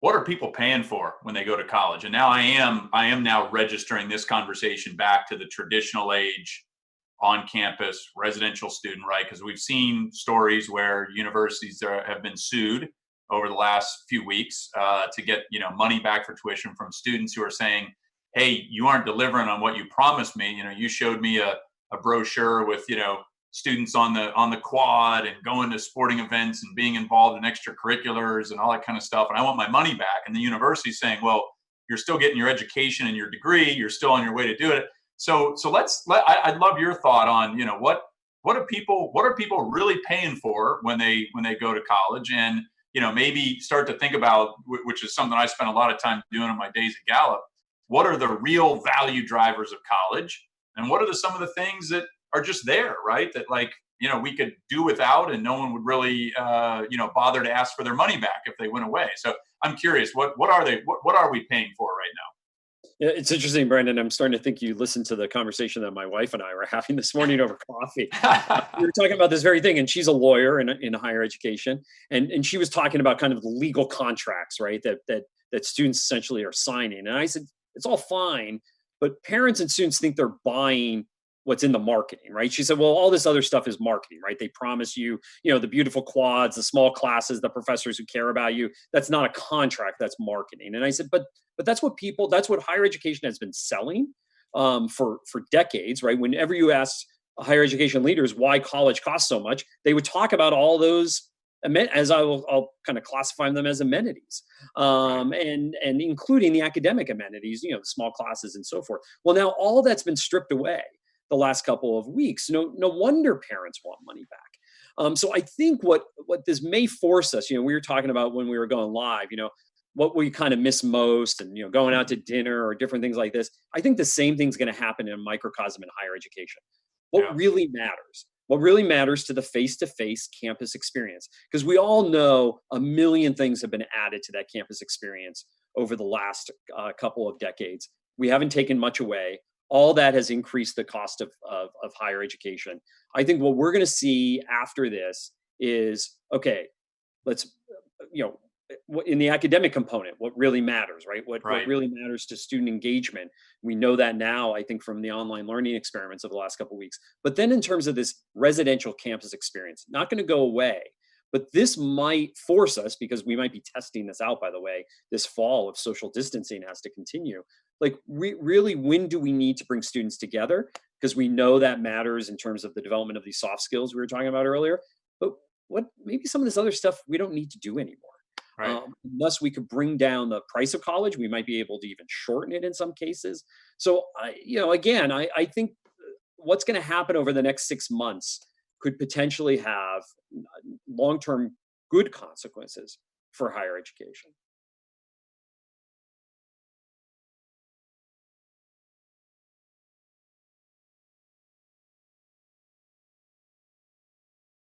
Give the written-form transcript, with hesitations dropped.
what are people paying for when they go to college? And now I am now registering this conversation back to the traditional age on campus residential student, right? Because we've seen stories where universities have been sued over the last few weeks to get money back for tuition from students who are saying, "Hey, you aren't delivering on what you promised me. You showed me a brochure with students on the quad and going to sporting events and being involved in extracurriculars and all that kind of stuff, and I want my money back." And the university saying, "Well, you're still getting your education and your degree. You're still on your way to do it." So I'd love your thought on what are people really paying for when they go to college, and maybe start to think about, which is something I spent a lot of time doing in my days at Gallup. What are the real value drivers of college, and what are some of the things that are just there, right? That, like, we could do without, and no one would really bother to ask for their money back if they went away. So I'm curious, what are they? What are we paying for right Yeah, it's interesting, Brandon. I'm starting to think you listened to the conversation that my wife and I were having this morning over coffee. We now? were talking about this very thing, and she's a lawyer in higher education, and she was talking about kind of the legal contracts, right? That students essentially are signing. And I said, it's all fine, but parents and students think they're buying what's in the marketing, right? She said, well, all this other stuff is marketing, right? They promise you, the beautiful quads, the small classes, the professors who care about you. That's not a contract, that's marketing. And I said, but that's what higher education has been selling for decades, right? Whenever you ask higher education leaders why college costs so much, they would talk about all those, as I'll kind of classify them as amenities, Right. and including the academic amenities, the small classes and so forth. Well, now all that's been stripped away the last couple of weeks. No wonder parents want money back. So I think what this may force us, we were talking about when we were going live, what we kind of miss most, and going out to dinner or different things like this. I think the same thing's going to happen in a microcosm in higher education. Yeah. What really matters to the face-to-face campus experience, because we all know a million things have been added to that campus experience over the last couple of decades. We haven't taken much away. All that has increased the cost of higher education. I think what we're going to see after this is, okay, let's, you know, in the academic component, what really matters, right? What Right. really matters to student engagement. We know that now, I think, from the online learning experiments of the last couple of weeks. But then in terms of this residential campus experience, not going to go away. But this might force us, because we might be testing this out, by the way, this fall, if social distancing has to continue. Like, really, when do we need to bring students together? Because we know that matters in terms of the development of these soft skills we were talking about earlier. But what maybe some of this other stuff we don't need to do anymore. Right. Unless we could bring down the price of college, we might be able to even shorten it in some cases. So, again, I think what's going to happen over the next 6 months could potentially have long-term good consequences for higher education.